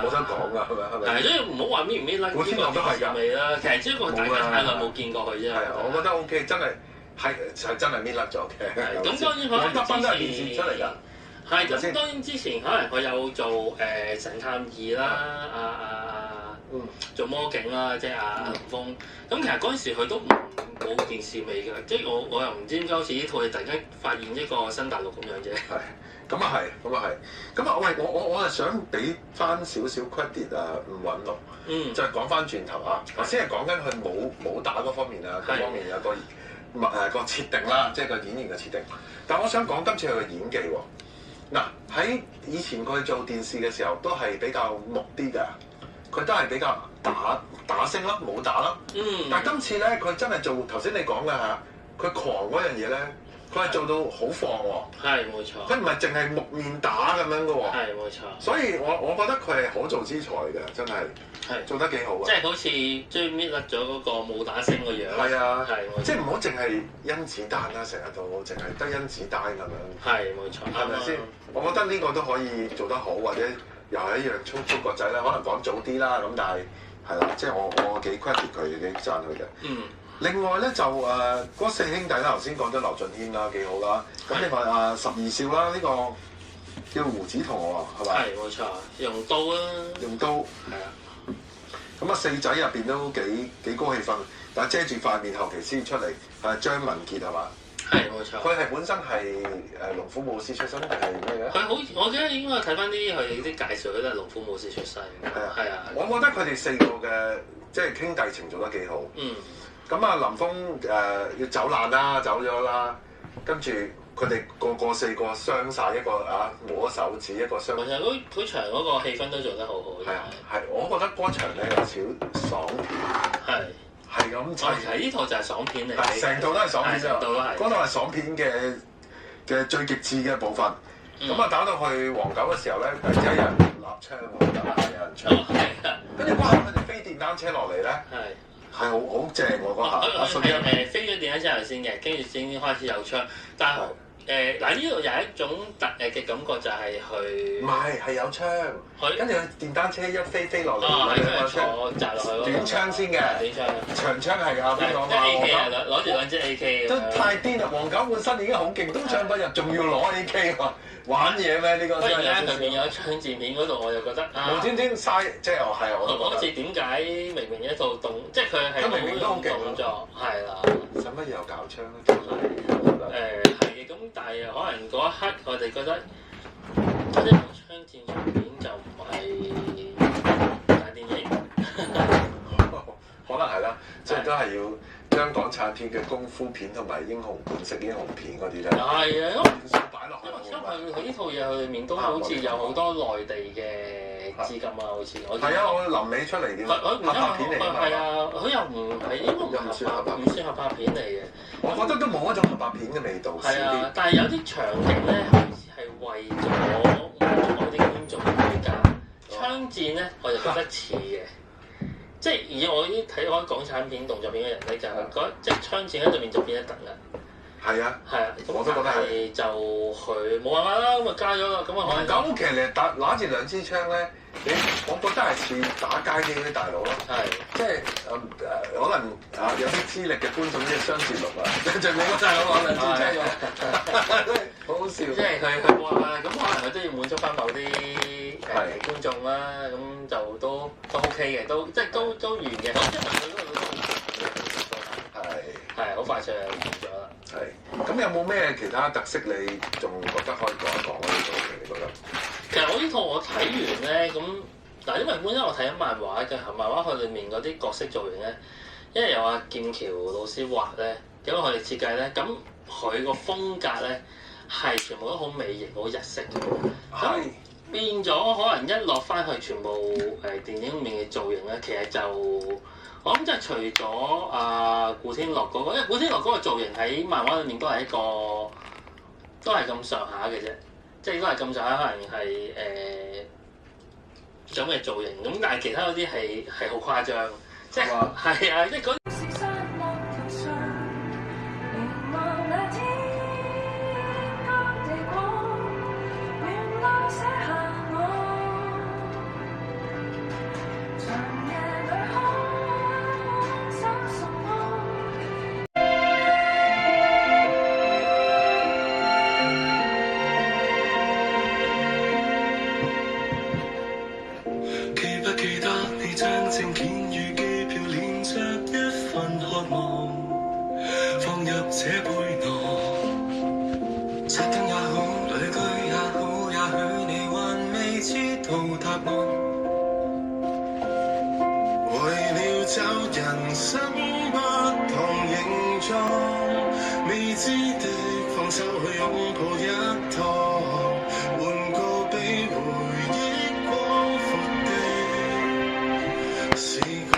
冇得講㗎，係咪？係，所以唔好話搣唔搣甩古天樂都係㗎，未啦。其實只不過大家太耐冇見過佢啫。係啊，我覺得 OK，真係真係搣甩咗嘅。咁當然可能黃德斌都係電視出嚟㗎。係咁，當然之前可能佢有做神探2啦，做魔警啦，即係阿林峰。咁其實嗰陣時佢都冇電視味嘅，即係我又唔知點解好似呢套嘢突然間發現一個新大陸咁樣啫。係，咁啊係。咁啊喂，我係想俾翻少少 credit 啊，吳允樂。就係講翻轉頭啊，頭先係講緊佢武打嗰方面啊，嗰方面有個設定啦，即係個演員嘅設定。但係我想講今次佢嘅演技喎。嗱，喺以前佢做電視嘅時候都係比較木啲㗎，佢都係比較打聲啦，武打啦。但係今次咧，佢真係做頭先你講嘅嚇，佢狂嗰樣嘢咧，佢係做到好放喎。係冇錯。佢唔係淨係木面打咁樣嘅喎。係冇錯。所以我覺得佢係可造之材嘅，真係。係做得幾好啊！即係好似追搣甩咗嗰個武打星個樣。係啊，即係唔好淨係甄子丹啦，成日都淨係得甄子丹咁樣。係冇錯，係咪先？我覺得呢個都可以做得好，或者又係一樣衝國際啦。可能講早啲啦，咁但係係啦，即係我幾 credit 佢，幾讚佢嘅。另外咧就嗰四兄弟啦，頭先講咗劉俊謙啦，幾好啦。咁另外12少啦，呢個叫胡子彤喎，係咪？係冇錯，用刀啦。用刀係啊。咁啊四仔入邊都幾高氣氛，但係遮住塊面後期先出嚟，係張文傑係嘛？係冇錯。佢係本身係龍虎武師出身定係咩嘅？佢好，我記得應該睇翻啲佢啲介紹，佢都係龍虎武師出身。係啊。我覺得佢哋四個嘅即係兄弟情做得幾好。咁啊林峰要走難啦，走咗啦，跟住佢哋個四個傷晒，一個冇咗手指，一個傷。其實嗰場嗰個氣氛都做得好好。係啊，係，我覺得嗰場咧有少爽片。係咁砌。係呢套就係爽片嚟。成套都係爽片啫。成套都係。嗰度係爽片嘅最極致嘅部分。咁啊打到去黃九嘅時候咧，突然之間有人立槍喎，有人槍。跟住哇，佢哋飛電單車落嚟咧。係好正喎嗰下。飛咗電單車頭先嘅，跟住先開始有槍，但係。嗱呢度有一種嘅感覺就係佢唔係有槍，跟住佢電單車一飛落嚟，坐擲落去短槍先嘅，長槍係啊，邊個嘛？AK 啊，攞住兩支 AK 都太癲啦！黃九本身已經好勁，東槍不入，仲要攞 AK 喎，玩嘢咩？呢個真係。不過佢邊有槍戰片嗰度，我就覺得無端端嘥，即係我都覺得。好似點解明明一套動，即係佢係明明都好勁動作，係啦。使乜又搞槍咧？咁但係可能嗰一刻我哋覺得呢部槍戰場面就唔係大電影，可能係啦，即係都係要將港產片嘅功夫片同埋英雄本色英雄片嗰啲咧，係啊，因為佢呢套嘢佢裏面都好似有好多內地嘅資金啊，好似我係啊，我臨尾出嚟嘅合拍片嚟㗎嘛，係啊，佢又唔係應該唔算合拍片嚟嘅，我覺得都冇一種合拍片嘅味道。係啊，但係有啲場景咧，好似係為咗某啲觀眾去加槍戰咧，我就覺得似嘅。即係以我啲睇開港產片動作片嘅人咧，就係覺得即係槍戰喺裏面就變一等啦。係啊，我都覺得係。就佢冇辦法啦，咁啊加咗啦，咁啊可能。咁其實你拿住兩支槍咧，我覺得係似打街機嗰啲大佬咯。係。即係可能有啲資歷嘅觀眾即係雙截龍啊，最尾嗰大佬攞兩支槍用，好好笑。即係佢話咁可能佢都要滿足翻某啲觀眾啦，咁就都 OK 嘅，都即係都完嘅。咁即係佢嗰度都好係好快脆就完咗啦。係。咁有冇咩其他特色你仲覺得可以講一講呢套戲？你覺得？其實我呢套我睇完咧，咁嗱，因為本身我睇緊漫畫嘅，漫畫佢裡面嗰啲角色造型咧，因為有阿劍橋老師畫咧，咁佢哋設計咧，咁佢個風格咧係全部都好美型、好日式嘅。咁變咗可能一落翻去全部電影裡面嘅造型咧，其實就我諗即係除咗古天樂嗰個，因為古天樂嗰個造型喺漫畫裏面都係一個都係咁上下嘅啫，即係都係咁上下，可能係咁嘅造型。咁但係其他嗰啲係好誇張，即係係啊，即係嗰。找人生不同形狀，未知的放手去擁抱一趟，換個比回憶光復的時光。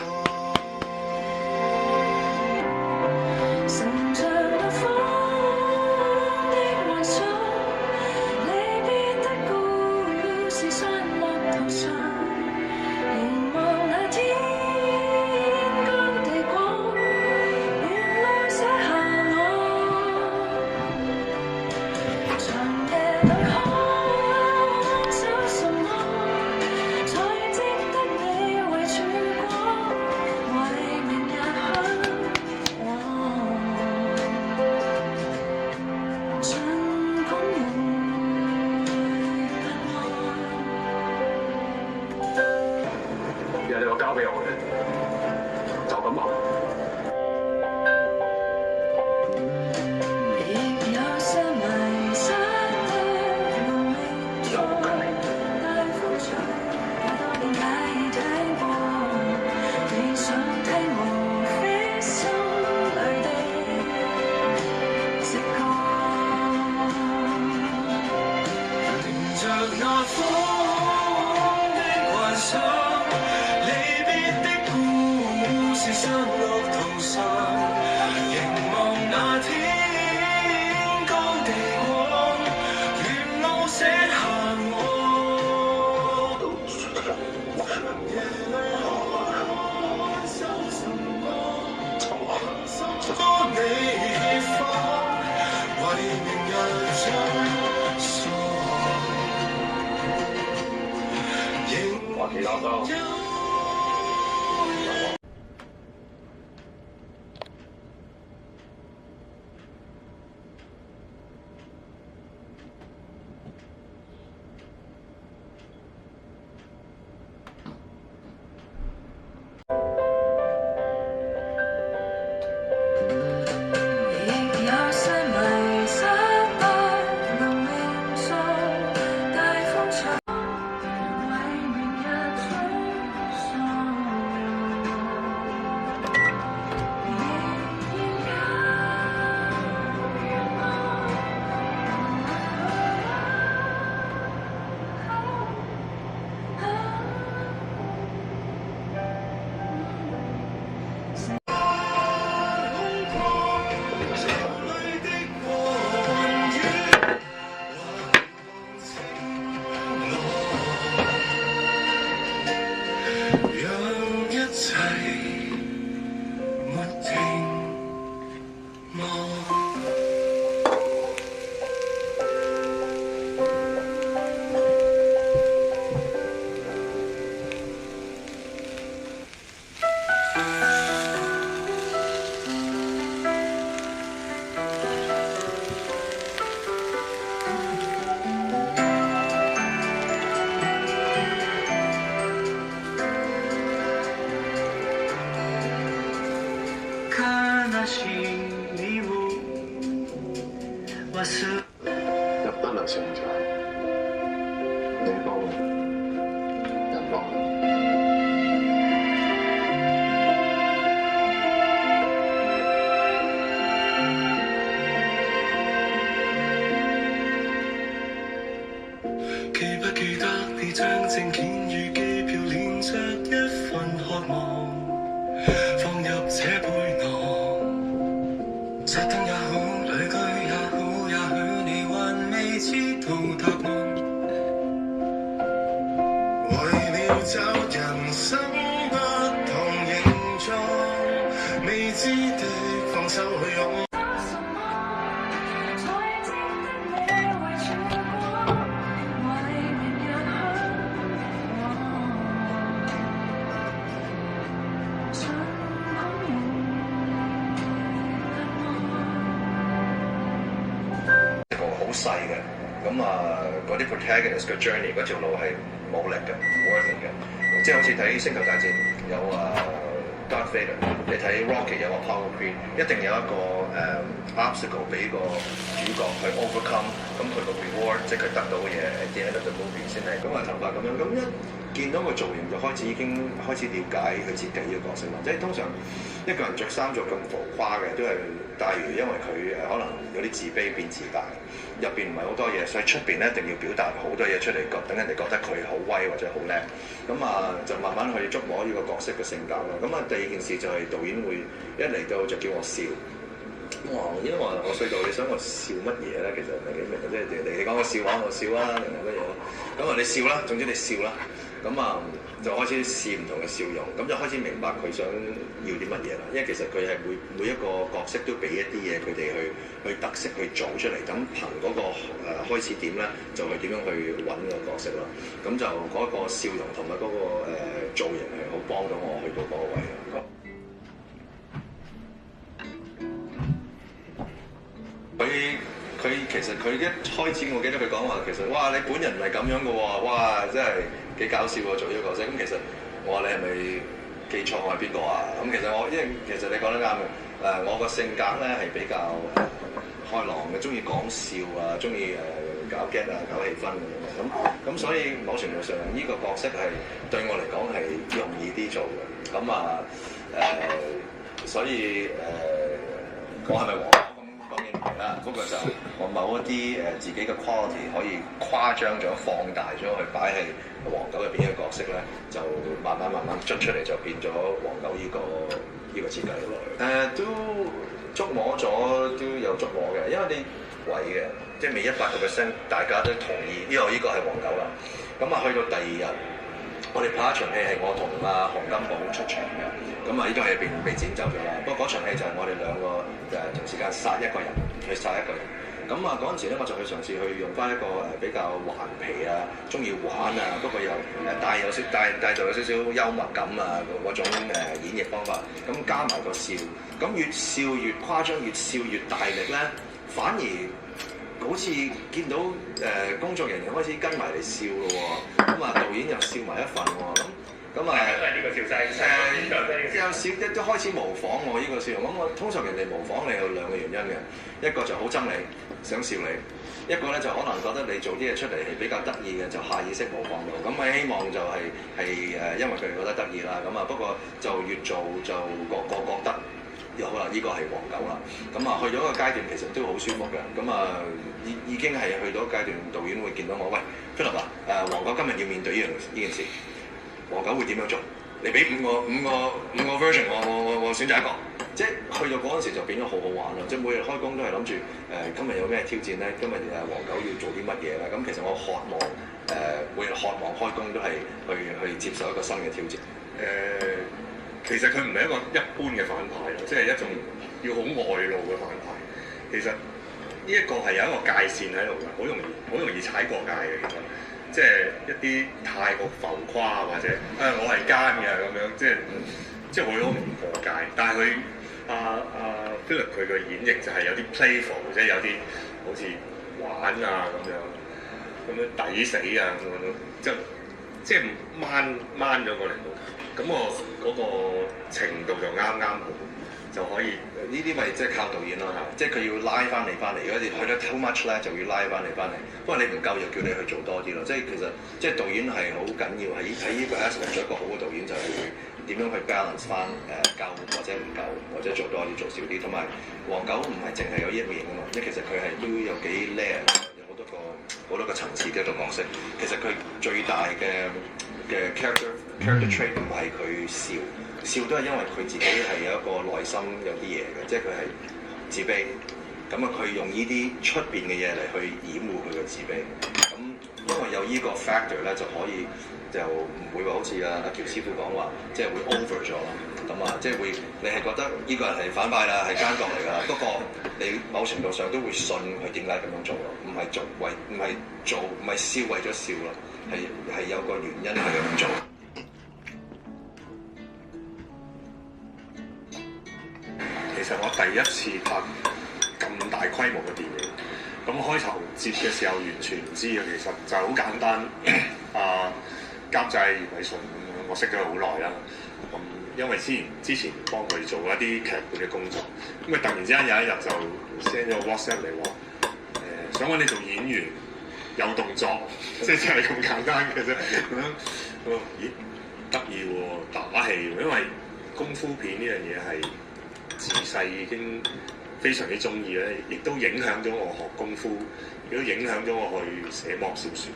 乘着那風的幻想，離別的故事散落頭上，凝望那天高地廣，原來寫下我長夜等看找什麼，才值得你為曙光，為明日向往。盡管會不安。人哋話交俾我嘅，就咁話。亦有些迷失的路命中，大風吹，太多遍解聽過，你想聽無非心裏的直覺。迎着那風的幻想，離別的故事散落途上，凝望那天高地廣，沿路寫下我。夜裏看守什麼，多你方，為明日將傻。其他都。亦有些迷失不能命中，大風吹。讓一切沒停望。入得能成長，你幫我，人幫我。記不記得你將證件與機票連着一份渴望放入這背囊，實燈也好，旅居也好，也許你還未知道答案。為了找人生不同形狀，未知的放手去擁。細嘅，咁嗰啲 protagonist 嘅 journey 嗰條路係冇力嘅，冇 worth it 嘅，即係好似睇《星球大戰》有 Darth Vader，你睇 Rocky 有個 Apollo Creed，一定有一個obstacle 俾個主角去 overcome，咁佢個 reward 即係佢得到嘅嘢 at the end of the movie 先係咁啊頭髮咁樣，咁一見到個造型就已經開始了解佢設計呢個角色啦。即係通常一個人着衫着咁浮誇嘅，都係大如因為佢可能有啲自卑變自大，入邊唔係好多嘢，所以出邊咧一定要表達好多嘢出嚟，等人哋覺得佢好威或者好叻。咁就慢慢去捉摸呢個角色嘅性格咯。咁第二件事就係導演會一嚟到就叫我笑。因為我隧道，你想我笑乜嘢咧？其實唔係幾明，即係你講個笑話，我笑啊，定係乜嘢？咁你笑啦，總之你笑啦。咁就開始試唔同嘅笑容，咁就開始明白佢想要啲乜嘢啦。因為其實佢係每一個角色都俾一啲嘢佢哋去特色去做出嚟，咁憑嗰個開始點咧，就係點樣去揾個角色啦。咁就嗰個笑容同埋嗰個造型係好幫到我去到嗰個位咯。佢其實佢一開始我記得佢講話，其實哇你本人唔係咁樣嘅喎，哇真係幾搞笑喎做呢個角色。咁其實我話你係咪記錯我係邊個啊？咁其實因為其實你講得啱嘅，我個性格咧係比較開朗嘅，中意講笑啊，中意搞 get 啊，搞氣氛咁所以某程度上呢個角色係對我嚟講係容易啲做嘅。所以我係咪黃？當然唔係啦，不過就我某一啲自己嘅 quality 可以誇張咗、放大咗去擺喺黃狗入邊嘅角色咧，就慢慢捽出嚟就變咗黃狗呢個設計咯。都捉摸咗，都有捉摸嘅，因為你位嘅，即係未100%大家都同意呢個係黃狗啦。去到第二日，我哋拍一場戲係我同洪金寶出場嘅。呢度係被剪走咗啦。不過嗰場戲就係我哋兩個同時間殺一個人，去殺一個人。嗰陣時咧，我就去嘗試去用翻一個比較頑皮啊，中意玩啊，不過又帶就有少少幽默感啊嗰種演繹方法。加埋個笑，越笑越誇張，越笑越大力咧，反而好似見到工作人員開始跟埋嚟笑咯喎。導演又笑埋一份喎。呢個笑聲，有少都開始模仿我呢個笑容。我通常人哋模仿你有兩個原因嘅，一個就好憎你，想笑你；一個咧就可能覺得你做啲嘢出嚟係比較得意嘅，就下意識模仿到。希望就係因為佢哋覺得得意啦。不過就越做就個覺得又好啦，呢個係黃狗啦。去到一個階段其實都好舒服嘅。已經係去到一個階段，導演會見到我，喂 Philip 啊，黃狗今日要面對呢件事。黃狗會點樣做？你俾五個 version，我選擇一個。即係去到嗰陣時就變咗好好玩啦！即係每日開工都係諗住今日有咩挑戰咧？今日黃狗要做啲乜嘢咧？其實我每日渴望開工都係去接受一個新嘅挑戰。其實佢唔係一個一般嘅反派咯，即係一種要好外露嘅反派。其實呢一個係有一個界線喺度嘅，好容易踩過界嘅。其實即係一啲太過浮誇或者我係奸嘅咁樣，即係好多唔過界。但係佢Philip 佢嘅演繹就係有啲 playful，即係有啲好似玩啊咁樣抵死啊咁樣，即係掹咗過嚟到。我嗰個程度就啱好，就可以呢啲咪即係靠導演咯，即係佢要拉翻嚟。如果你去得 too much 咧，就要拉翻嚟。不過你唔夠，就叫你去做多啲咯。其實即係導演係好緊要，喺呢個 aspect 做一個好嘅導演就係會點樣去 balance 翻夠或者唔夠，或者做多啲做少啲。同埋黃狗唔係淨係有一面㗎嘛，即係其實佢係都有幾 layer，有好多個層次嘅一個角色。其實佢最大嘅 character trait 唔係佢笑都係因為佢自己係有一個內心有啲嘢嘅，即係佢係自卑。佢用呢啲出邊嘅嘢嚟去掩護佢嘅自卑。因為有呢個 factor 咧，就可以就唔會話好似阿喬師傅講話，即係會 over 咗啦。即係會你係覺得呢個人係反派啦，係奸角嚟㗎。不過你某程度上都會信佢點解咁樣做咯，唔係笑為咗笑咯，係有個原因係咁做。其實我第一次拍咁大規模嘅電影，開頭接嘅時候完全唔知嘅，其實就好簡單。監製葉偉信咁樣，我識咗佢好耐啦。因為之前幫佢做一啲劇本嘅工作，咁啊突然之間有一日就 send 咗個 WhatsApp 嚟話想揾你做演員，有動作，即係真係咁簡單嘅啫。咁樣我話咦得意喎，打戲喎，因為功夫片呢樣嘢係自細已經非常之中意咧，亦都影響咗我學功夫，亦都影響咗我去寫網小説。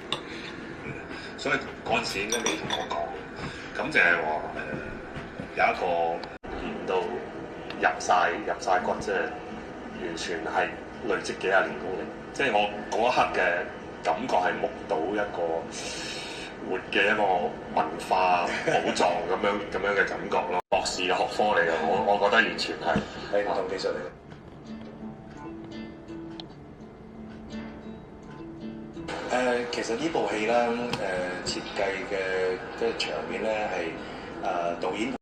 所以嗰陣時應該未同我講，咁就係話有一個練到入晒骨，即係完全係累積幾廿年功力。即係我嗰一刻嘅感覺係目睹一個活嘅一個文化寶藏咁樣嘅感覺咯。博士嘅學科嚟嘅，我覺得完全係唔同技術嚟嘅。其實呢部戲咧，設計嘅即係場面咧係導演